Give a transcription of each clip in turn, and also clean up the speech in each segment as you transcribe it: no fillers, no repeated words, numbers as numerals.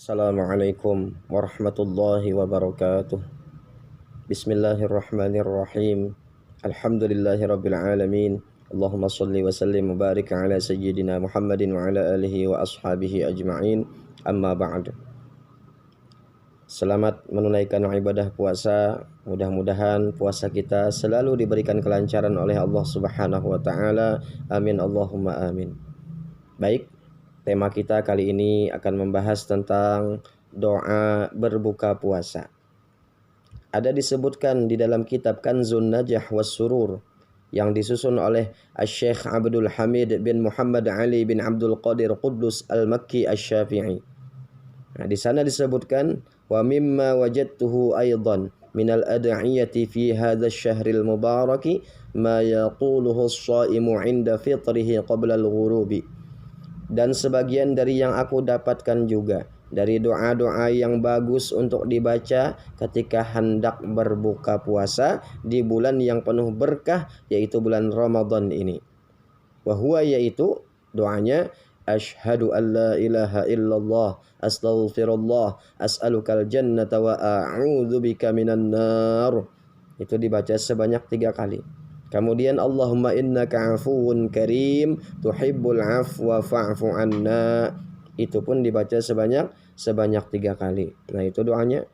Assalamualaikum warahmatullahi wabarakatuh. Bismillahirrahmanirrahim. Alhamdulillahi rabbil alamin. Allahumma salli wa sallim wa barik ala sayyidina Muhammadin wa ala alihi wa ashabihi ajma'in. Amma ba'd. Selamat menunaikan ibadah puasa. Mudah-mudahan puasa kita selalu diberikan kelancaran oleh Allah Subhanahu wa taala. Amin Allahumma amin. Baik, tema kita kali ini akan membahas tentang doa berbuka puasa. Ada disebutkan di dalam kitab Kanzun Najah was Surur yang disusun oleh Asy-Syaikh Abdul Hamid bin Muhammad Ali bin Abdul Qadir Quddus Al-Makki Asy-Syafi'i. Nah, di sana disebutkan wa mimma wajadtuhu aidan minal ad'iyati fi hadzal syahril mubaraki ma yaquluhu as-shaimu 'inda fitrihi qabla al-ghurubi. Dan sebagian dari yang aku dapatkan juga dari doa-doa yang bagus untuk dibaca ketika hendak berbuka puasa di bulan yang penuh berkah, yaitu bulan Ramadan ini. Wahwa, yaitu doanya asyhadu an la ilaha illallah astaghfirullah as'alukal jannata wa a'udzubika minan nar. Itu dibaca sebanyak 3 kali. Kemudian Allahumma innaka afuwun karim tuhibbul afwa fa'fu anna. Itu pun dibaca sebanyak 3 kali. Nah, itu doanya.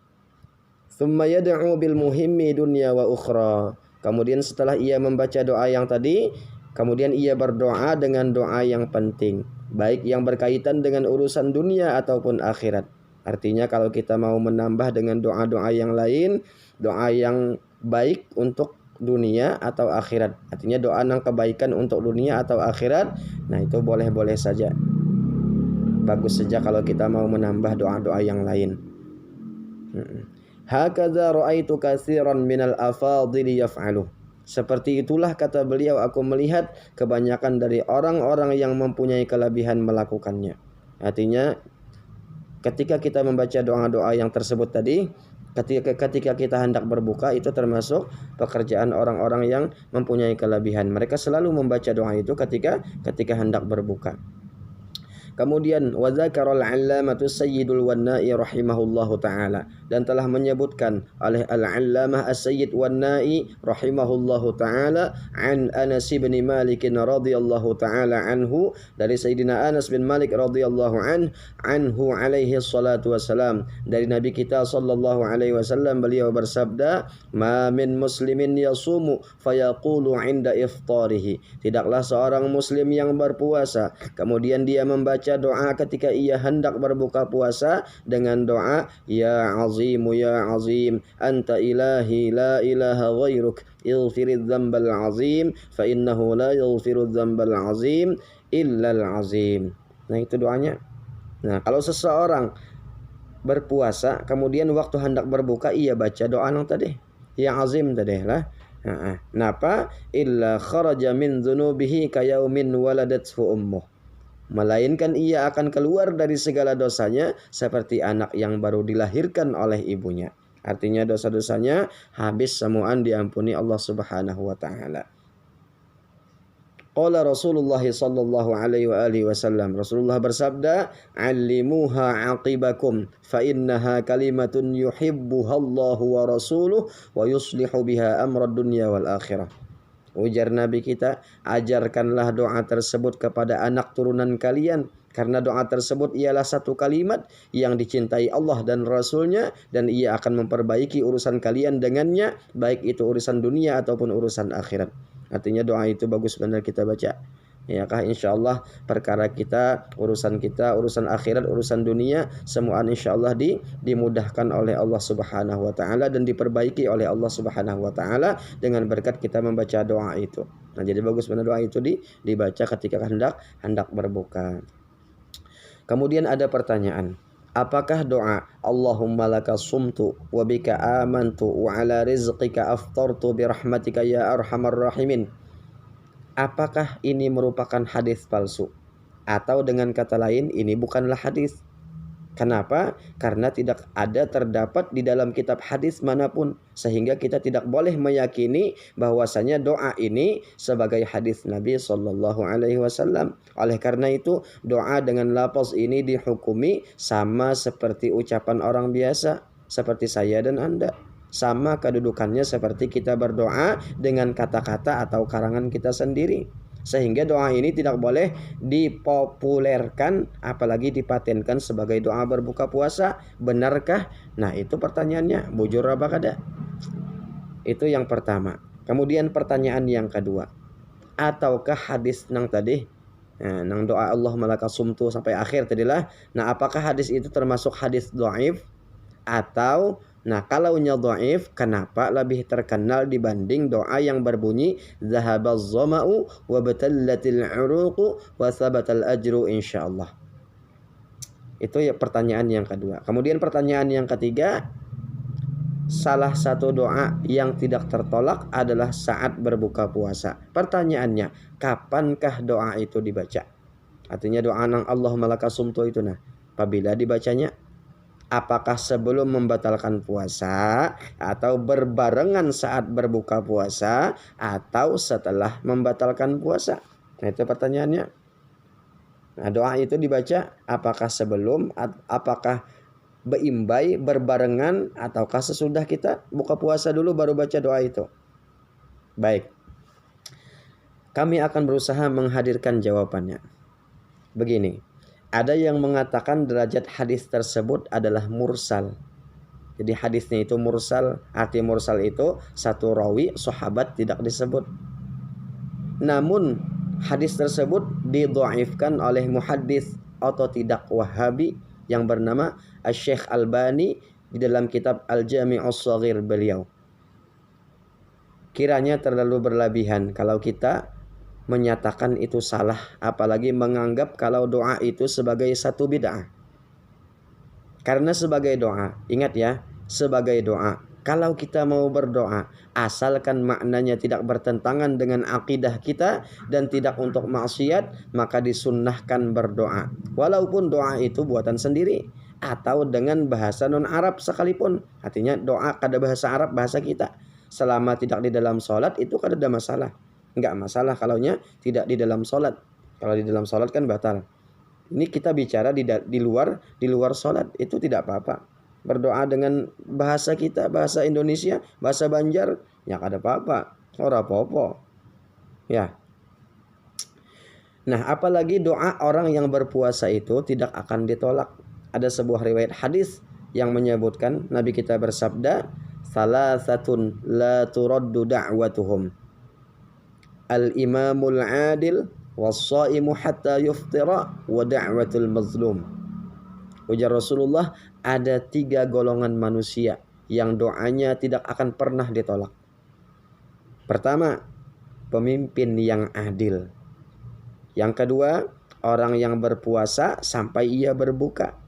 Tsumma yad'u bil muhimmi dunya wa ukhra. Kemudian setelah ia membaca doa yang tadi, kemudian ia berdoa dengan doa yang penting, baik yang berkaitan dengan urusan dunia ataupun akhirat. Artinya kalau kita mau menambah dengan doa-doa yang lain, doa yang baik untuk dunia atau akhirat, artinya doa yang kebaikan untuk dunia atau akhirat, nah itu boleh-boleh saja. Bagus saja kalau kita mau menambah doa-doa yang lain. Hakadza ra'aitu katsiran minal afadhili yaf'aluh. Seperti itulah kata beliau, aku melihat kebanyakan dari orang-orang yang mempunyai kelebihan melakukannya. Artinya ketika kita membaca doa-doa yang tersebut tadi, ketika kita hendak berbuka, itu termasuk pekerjaan orang-orang yang mempunyai kelebihan. Mereka selalu membaca doa itu ketika hendak berbuka. Kemudian wa dzakarul 'allamatu Sayyidul Wannai rahimahullahu taala, dan telah menyebutkan oleh Al-'Allamah As-Sayyid Wannai rahimahullahu taala an Anas bin Malik radhiyallahu taala anhu, dari Sayyidina Anas bin Malik radhiyallahu anhu alaihi salatu wasalam, dari Nabi kita sallallahu alaihi wasallam, beliau bersabda, ma min muslimin yasumu fayaqulu 'inda iftarihi. Tidaklah seorang muslim yang berpuasa kemudian dia membaca doa ketika ia hendak berbuka puasa dengan doa ya azimu ya azim anta ilahi la ilaha ghairuk ighfiridz dzambal azim fa innahu la yaghfirudz dzambal azim illal azim. Nah, itu doanya. Nah, kalau seseorang berpuasa kemudian waktu hendak berbuka ia baca doa yang tadi ya azim tadi lah. Napa illa kharaja min dzunubihi kayaumin waladathu ummuh, melainkan ia akan keluar dari segala dosanya seperti anak yang baru dilahirkan oleh ibunya. Artinya dosa-dosanya habis semuaan diampuni Allah Subhanahu wa taala. Qala Rasulullah sallallahu alaihi wa alihi wasallam, Rasulullah bersabda, "Allimuha aqibakum fa innaha kalimatun yuhibbuha Allahu wa rasuluhu wa yuslihu biha amrad dunya wal akhirah." Ujar Nabi kita, ajarkanlah doa tersebut kepada anak turunan kalian, karena doa tersebut ialah satu kalimat yang dicintai Allah dan Rasulnya, dan ia akan memperbaiki urusan kalian dengannya, baik itu urusan dunia ataupun urusan akhirat. Artinya doa itu bagus benar kita baca. Ya kah, insyaallah perkara kita, urusan akhirat, urusan dunia, semua insyaallah dimudahkan oleh Allah Subhanahu wa taala dan diperbaiki oleh Allah Subhanahu wa taala dengan berkat kita membaca doa itu. Nah, jadi bagus benar doa itu dibaca ketika hendak berbuka. Kemudian ada pertanyaan, apakah doa Allahumma laka sumtu wa bika amantu wa ala rizqika aftartu bi rahmatika ya arhamar rahimin, apakah ini merupakan hadis palsu? Atau dengan kata lain, ini bukanlah hadis? Kenapa? Karena tidak ada terdapat di dalam kitab hadis manapun, sehingga kita tidak boleh meyakini bahwasanya doa ini sebagai hadis Nabi Shallallahu Alaihi Wasallam. Oleh karena itu, doa dengan lafaz ini dihukumi sama seperti ucapan orang biasa, seperti saya dan Anda. Sama kedudukannya seperti kita berdoa dengan kata-kata atau karangan kita sendiri. Sehingga doa ini tidak boleh dipopulerkan apalagi dipatenkan sebagai doa berbuka puasa. Benarkah? Nah, itu pertanyaannya, bujur apa kada? Itu yang pertama. Kemudian pertanyaan yang kedua, ataukah hadis nang tadi, nang doa Allah malaka sumtu sampai akhir tadilah. Nah, apakah hadis itu termasuk hadis dhaif? Atau kalau dhaif, kenapa lebih terkenal dibanding doa yang berbunyi zahabaz zama'u wa batallatil 'uruqu wa sabatal ajru insyaallah. Itu ya pertanyaan yang kedua. Kemudian pertanyaan yang ketiga, salah satu doa yang tidak tertolak adalah saat berbuka puasa. Pertanyaannya, kapankah doa itu dibaca? Artinya doa nang Allahumma laka sumtu itu apabila dibacanya, apakah sebelum membatalkan puasa atau berbarengan saat berbuka puasa atau setelah membatalkan puasa? Nah, itu pertanyaannya. Nah, doa itu dibaca apakah sebelum, apakah beimbai, berbarengan, ataukah sesudah kita buka puasa dulu baru baca doa itu? Baik. Kami akan berusaha menghadirkan jawabannya. Begini. Ada yang mengatakan derajat hadis tersebut adalah mursal. Jadi hadisnya itu mursal. Arti mursal itu satu rawi sahabat tidak disebut. Namun hadis tersebut didhaifkan oleh muhaddits atau tidak Wahabi yang bernama Syekh Albani di dalam kitab Al-Jami'us Shaghir beliau. Kiranya terlalu berlebihan kalau kita menyatakan itu salah, apalagi menganggap kalau doa itu sebagai satu bid'ah. Karena sebagai doa, ingat ya, sebagai doa, kalau kita mau berdoa, asalkan maknanya tidak bertentangan dengan akidah kita dan tidak untuk maksiat, maka disunnahkan berdoa. Walaupun doa itu buatan sendiri atau dengan bahasa non-Arab sekalipun. Artinya doa kada bahasa Arab, bahasa kita. Selama tidak di dalam sholat itu kada ada masalah. Enggak masalah kalaunya tidak di dalam sholat. Kalau di dalam sholat kan batal. Ini kita bicara di luar sholat, itu tidak apa-apa. Berdoa dengan bahasa kita, bahasa Indonesia, bahasa Banjar, ya kada apa-apa. Ora apa-apa. Ya. Nah, apalagi doa orang yang berpuasa itu tidak akan ditolak. Ada sebuah riwayat hadis yang menyebutkan Nabi kita bersabda, "Salasatun la turaddu da'watuhum. Al-imamul adil was-shaimu hatta yuftira wa da'watul mazlum." Ujar Rasulullah, ada 3 golongan manusia yang doanya tidak akan pernah ditolak. Pertama, pemimpin yang adil. Yang kedua, orang yang berpuasa sampai ia berbuka.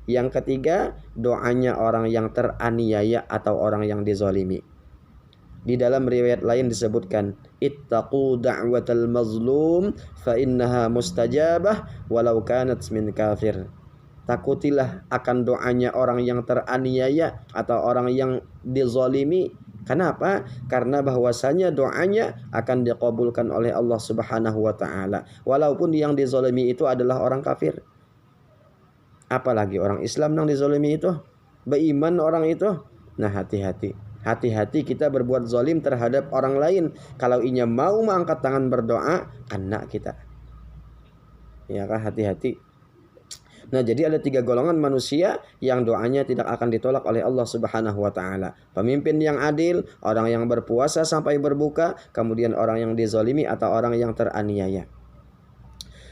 Yang ketiga, doanya orang yang teraniaya atau orang yang dizalimi. Di dalam riwayat lain disebutkan, ittaqu da'watal mazlum fa innaha mustajabah walau kanat min kafir. Takutilah akan doanya orang yang teraniaya atau orang yang dizalimi. Kenapa? Karena bahwasanya doanya akan dikabulkan oleh Allah Subhanahu wa taala walaupun yang dizalimi itu adalah orang kafir. Apalagi orang Islam yang dizalimi itu, beriman orang itu. Nah, hati-hati. Hati-hati kita berbuat zalim terhadap orang lain. Kalau inya mau mengangkat tangan berdoa, kena kita. Ya kan, hati-hati. Nah, jadi ada 3 golongan manusia yang doanya tidak akan ditolak oleh Allah Subhanahu wa taala. Pemimpin yang adil, orang yang berpuasa sampai berbuka, kemudian orang yang dizalimi atau orang yang teraniaya.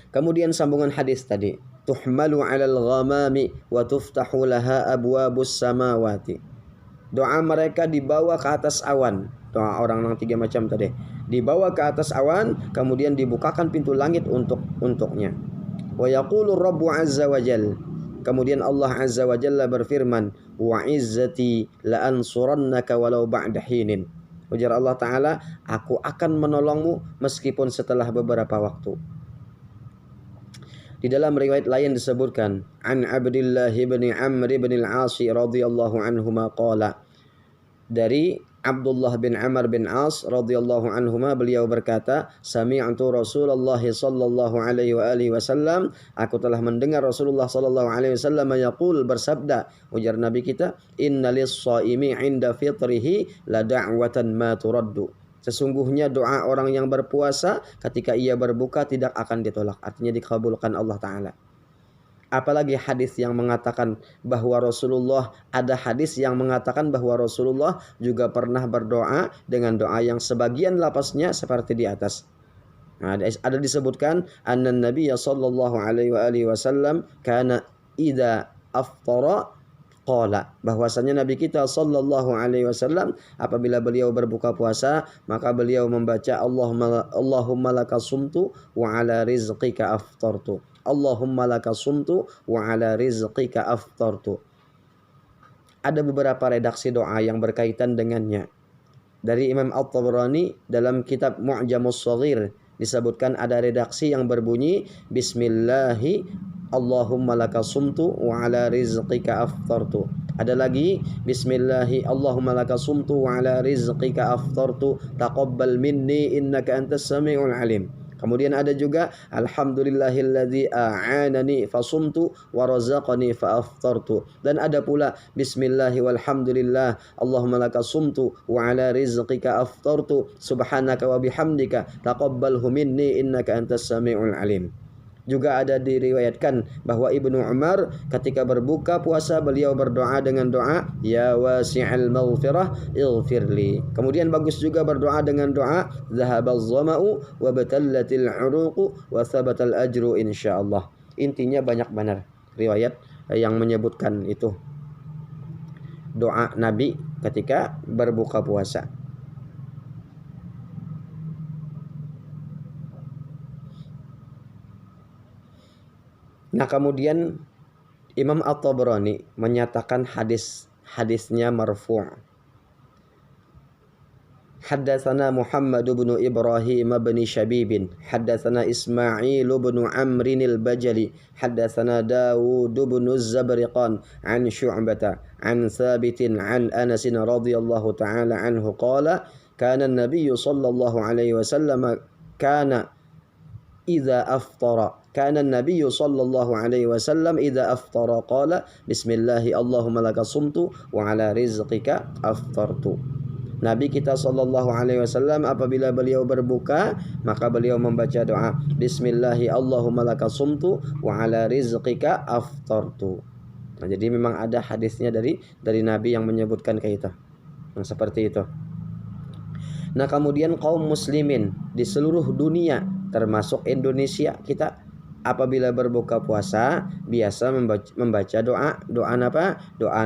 Kemudian sambungan hadis tadi, tuhmalu 'alal ghamami wa tuftahu laha abwabus samawati. Doa mereka dibawa ke atas awan. Doa orang yang 3 macam tadi. Dibawa ke atas awan, kemudian dibukakan pintu langit untuknya. Wa yaqulu Rabbu azza wa jal. Kemudian Allah azza wa jalla berfirman, wa izzati la ansurannaka walau ba'da hinin. Ujar Allah Ta'ala, aku akan menolongmu meskipun setelah beberapa waktu. Di dalam riwayat lain disebutkan an Abdullah bin Amr bin al-As radhiyallahu anhuma qala, dari Abdullah bin Amr bin As radhiyallahu anhuma beliau berkata, sami'tu Rasulullah sallallahu alaihi wa alihi wasallam, aku telah mendengar Rasulullah sallallahu alaihi wasallam yaqul, bersabda, ujar Nabi kita, innalis shaimi 'inda fitrihi la da'watan ma turaddu. Sesungguhnya doa orang yang berpuasa ketika ia berbuka tidak akan ditolak, artinya dikabulkan Allah Ta'ala. Apalagi hadis yang mengatakan bahwa Rasulullah, ada hadis yang mengatakan bahwa Rasulullah juga pernah berdoa dengan doa yang sebagian lapasnya seperti di atas. Nah, ada disebutkan anna Nabi sallallahu alaihi wasallam kana idza aftara qala, bahwasanya Nabi kita sallallahu alaihi wasallam apabila beliau berbuka puasa maka beliau membaca Allahumma laka sumtu wa ala rizqika aftartu. Allahumma laka sumtu wa ala rizqika aftartu. Ada beberapa redaksi doa yang berkaitan dengannya. Dari Imam At-Tabrani dalam kitab Mu'jamus Shaghir disebutkan ada redaksi yang berbunyi Bismillahi Allahumma laka sumtu wa ala rizqika aftartu. Ada lagi Bismillahi Allahumma laka sumtu wa ala rizqika aftartu taqabbal minni innaka antas samiul alim. Kemudian ada juga alhamdulillahilladzi a'anani fasumtu wa razaqani fa aftartu. Dan ada pula bismillahi walhamdulillah Allahumma laka sumtu wa ala rizqika aftartu subhanaka wa bihamdika taqabbalhu minni innaka antas samiul alim. Juga ada diriwayatkan bahwa Ibnu Umar ketika berbuka puasa beliau berdoa dengan doa ya wasi'al maghfirah ighfirli. Kemudian bagus juga berdoa dengan doa zahabaz zama'u wa batallatil 'uruqu wa thabatal ajru insyaallah. Intinya banyak benar riwayat yang menyebutkan itu doa Nabi ketika berbuka puasa. Nah, kemudian Imam At-Tabrani menyatakan hadisnya marfu'. Haddatsana Muhammad bin Ibrahim bin Shabib, haddatsana Ismail bin Amr al-Bajali, haddatsana Dawud bin Az-Zabriqan an Syu'bah an Thabit an Anas radhiyallahu ta'ala anhu qala kana an-nabiy sallallahu alaihi wasallam kana idza aftara kana an-nabiy sallallahu alaihi wasallam idza aftara qala bismillahi Allahumma laka sumtu wa ala rizqika aftartu. Nabi kita sallallahu alaihi wasallam apabila beliau berbuka maka beliau membaca doa bismillahi Allahumma laka sumtu wa ala rizqika aftartu. Nah, jadi memang ada hadisnya dari Nabi yang menyebutkan kayak itu. Yang seperti itu. Nah, kemudian kaum muslimin di seluruh dunia termasuk Indonesia kita apabila berbuka puasa biasa membaca doa apa? Doa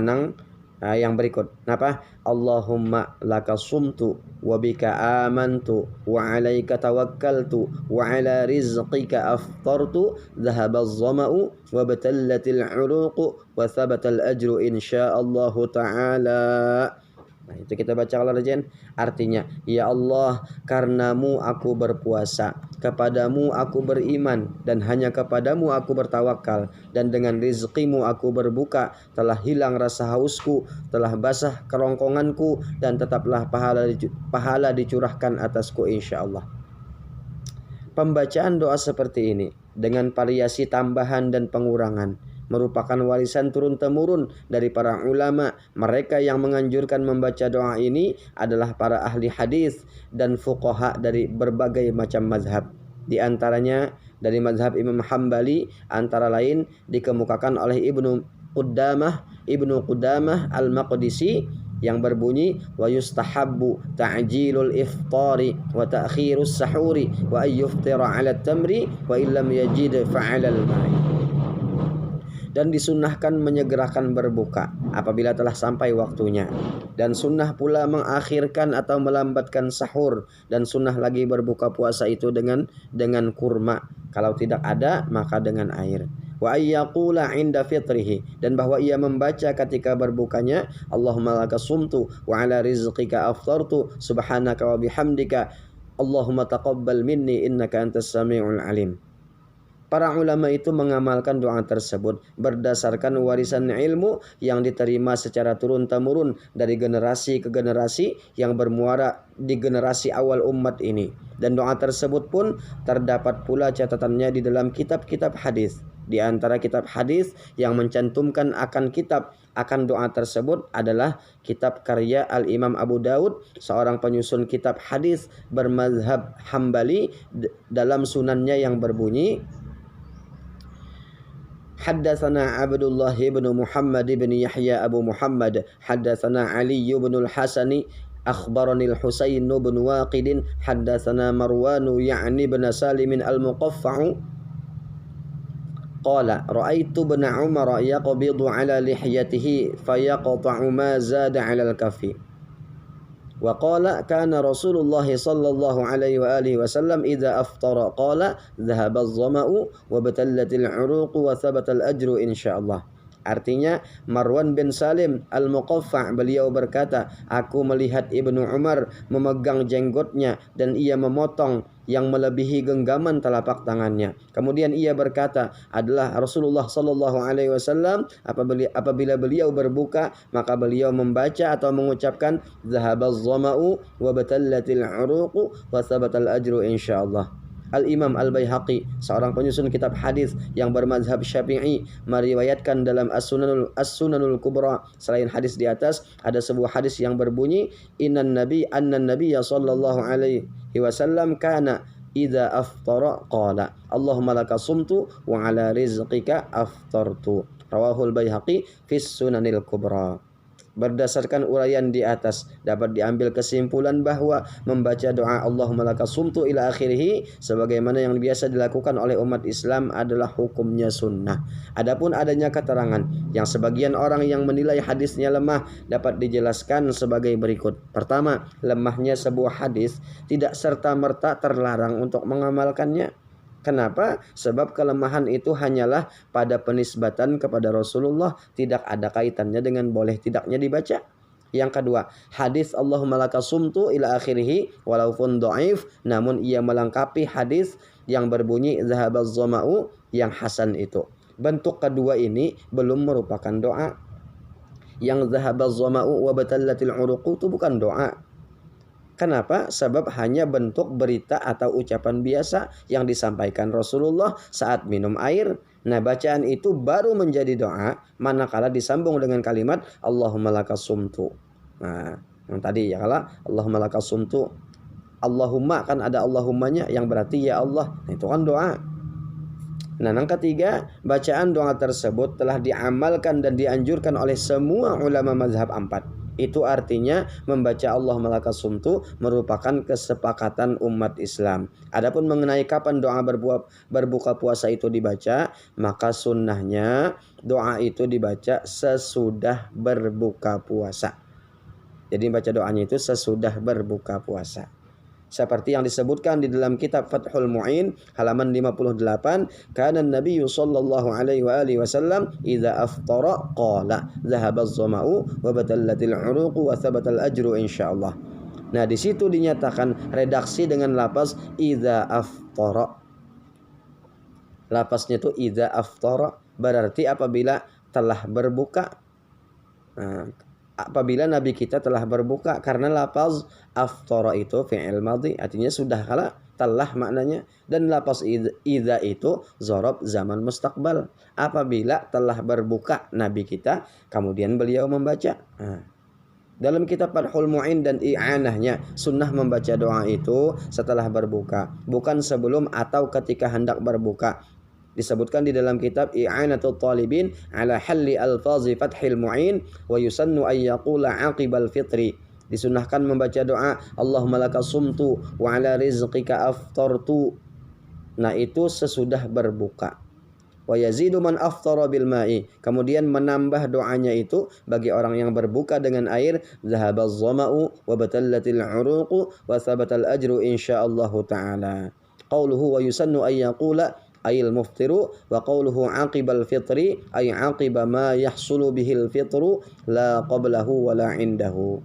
yang berikut. Apa? Allahumma laka sumtu wa bika amantu wa alaika tawakkaltu wa ala rizqika aftartu dhahabaz zama'u wa batallatil 'uruqu wa thabatal ajru insyaallah ta'ala. Nah, itu kita baca kalau rajin. Artinya, ya Allah, karenamu aku berpuasa, kepadamu aku beriman, dan hanya kepadamu aku bertawakal, dan dengan rizkimu aku berbuka, telah hilang rasa hausku, telah basah kerongkonganku, dan tetaplah pahala dicurahkan atasku insyaallah. Pembacaan doa seperti ini dengan variasi tambahan dan pengurangan merupakan warisan turun-temurun dari para ulama. Mereka yang menganjurkan membaca doa ini adalah para ahli hadis dan fuqaha dari berbagai macam mazhab. Di antaranya dari mazhab Imam Hambali antara lain dikemukakan oleh Ibnu Qudamah Al-Maqdisi yang berbunyi wa yustahabbu ta'jilul iftari wa ta'khirus sahuri wa ayyuftira 'ala tamri wa illam yajid fa'ala al-ma'i. Dan disunnahkan menyegerakan berbuka apabila telah sampai waktunya. Dan sunnah pula mengakhirkan atau melambatkan sahur. Dan sunnah lagi berbuka puasa itu dengan kurma. Kalau tidak ada maka dengan air. Wa ayyaqula 'inda fitrihi, dan bahwa ia membaca ketika berbukanya Allahumma laka sumtu wa ala rizqika aftartu subhanaka wa bihamdika Allahumma taqabbal minni innaka antas samiul alim. Para ulama itu mengamalkan doa tersebut berdasarkan warisan ilmu yang diterima secara turun-temurun dari generasi ke generasi yang bermuara di generasi awal umat ini. Dan doa tersebut pun terdapat pula catatannya di dalam kitab-kitab hadis. Di antara kitab hadis yang mencantumkan akan doa tersebut adalah kitab karya Al-Imam Abu Daud, seorang penyusun kitab hadis bermazhab Hambali, dalam sunannya yang berbunyi, Haddatsana Abdullah bin Muhammad bin Yahya Abu Muhammad, haddatsana Ali bin Al-Hasani, akhbarani Al-Husain bin Waqid, haddatsana Marwan ya'ni bin Salim al-Muqaffa'u qala ra'aitu ibn Umar yaqbidu ala lihyatihi fayaqta'u ma zada 'ala al-kaffi. Wa qala kana Rasulullah sallallahu alaihi wa alihi wasallam idza aftara qala dhahaba adh-dhama'u wa batallatil 'uruq wa thabata al-ajru insyaallah. Artinya Marwan bin Salim al-Muqaffa' beliau berkata, aku melihat Ibnu Umar memegang jenggotnya dan ia memotong yang melebihi genggaman telapak tangannya. Kemudian ia berkata, adalah Rasulullah sallallahu alaihi wasallam apabila beliau berbuka maka beliau membaca atau mengucapkan zahabaz zama'u wa batallatil 'uruqu wa thabatal ajru insyaallah. Al-Imam Al-Baihaqi, seorang penyusun kitab hadis yang bermazhab Syafi'i, meriwayatkan dalam As-Sunanul Kubra, selain hadis di atas, ada sebuah hadis yang berbunyi, anna nabiyya sallallahu alaihi wasallam kana idza aftara qala Allahumma laka sumtu wa ala rizqika aftartu. Rawahul Baihaqi fis Sunanil Kubra. Berdasarkan uraian di atas dapat diambil kesimpulan bahwa membaca doa Allahumma laka sumtu ila akhirih sebagaimana yang biasa dilakukan oleh umat Islam adalah hukumnya sunnah. Adapun adanya keterangan yang sebagian orang yang menilai hadisnya lemah dapat dijelaskan sebagai berikut. Pertama, lemahnya sebuah hadis tidak serta-merta terlarang untuk mengamalkannya. Kenapa? Sebab kelemahan itu hanyalah pada penisbatan kepada Rasulullah, tidak ada kaitannya dengan boleh tidaknya dibaca. Yang kedua, hadis Allahumma laka sumtu ila akhirih walaupun dhaif, namun ia melengkapi hadis yang berbunyi zahabaz zama'u yang hasan itu. Bentuk kedua ini belum merupakan doa. Yang zahabaz zama'u wa batallatil uruqu itu bukan doa. Kenapa? Sebab hanya bentuk berita atau ucapan biasa yang disampaikan Rasulullah saat minum air. Nah, bacaan itu baru menjadi doa manakala disambung dengan kalimat Allahumma laka sumtu. Nah, yang tadi ya kalau Allahumma laka sumtu, Allahumma kan ada Allahummanya yang berarti ya Allah. Nah, itu kan doa. Nah, yang ketiga, bacaan doa tersebut telah diamalkan dan dianjurkan oleh semua ulama mazhab 4. Itu artinya membaca Allahumma laka sumtu merupakan kesepakatan umat Islam. Adapun mengenai kapan doa berbuka puasa itu dibaca, maka sunnahnya doa itu dibaca sesudah berbuka puasa. Jadi baca doanya itu sesudah berbuka puasa. Seperti yang disebutkan di dalam kitab Fathul Mu'in halaman 58, kana Nabi sallallahu alaihi wasallam idza aftara qala dhahabaz zama'u wa batallatil 'uruqu wa thabatal ajru insyaallah. Nah, di situ dinyatakan redaksi dengan lafaz idza aftara. Lafaznya itu idza aftara berarti apabila telah berbuka. Nah, apabila Nabi kita telah berbuka, karena lafaz aftara itu fi'il madhi artinya sudah kala, telah maknanya, dan lafaz idza itu zarab zaman mustaqbal. Apabila telah berbuka Nabi kita, kemudian beliau membaca. Dalam kitab Fathul Mu'in dan i'anahnya, sunnah membaca doa itu setelah berbuka, bukan sebelum atau ketika hendak berbuka. Disebutkan di dalam kitab I'anatul Talibin ala halli alfazi Fathil Mu'in wa yusannu ay yaqula aqibal fitri. Disunahkan membaca doa Allahumma laka sumtu wa ala rizqika aftartu. Nah, itu sesudah berbuka. Wa yazidu man aftara bil ma'i. Kemudian menambah doanya itu bagi orang yang berbuka dengan air, zahabaz zama'u wa batallatil 'uruqu wa thabatal ajru insyaallah taala. Qauluhu wa yusannu ay yaqula ayil muftiru wa qawluhu aqibal fitri ay aqiba ma yahsulu bihil fitru la qablahu wa la indahu.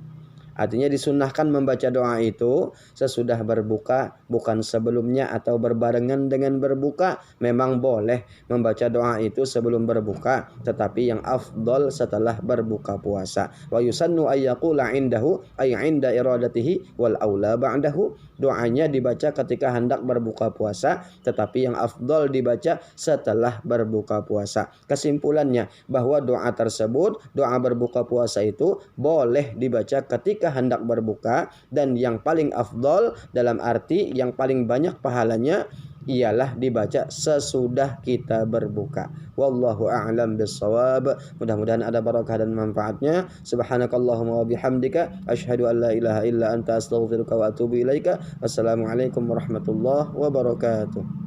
Artinya disunnahkan membaca doa itu sesudah berbuka, bukan sebelumnya atau berbarengan dengan berbuka. Memang boleh membaca doa itu sebelum berbuka, tetapi yang afdol setelah berbuka puasa. Wa yusannu ayyaqula indahu ay inda iradatihi wal aula ba'dahu. Doanya dibaca ketika hendak berbuka puasa, tetapi yang afdol dibaca setelah berbuka puasa. Kesimpulannya bahwa doa tersebut, doa berbuka puasa itu boleh dibaca ketika hendak berbuka, dan yang paling afdol dalam arti yang paling banyak pahalanya ialah dibaca sesudah kita berbuka. Wallahu a'lam bissawab. Mudah-mudahan ada barakah dan manfaatnya. Subhanakallahumma wa bihamdika asyhadu an la ilaha illa anta astaghfiruka wa atubu ilaika. Wassalamualaikum warahmatullahi wabarakatuh.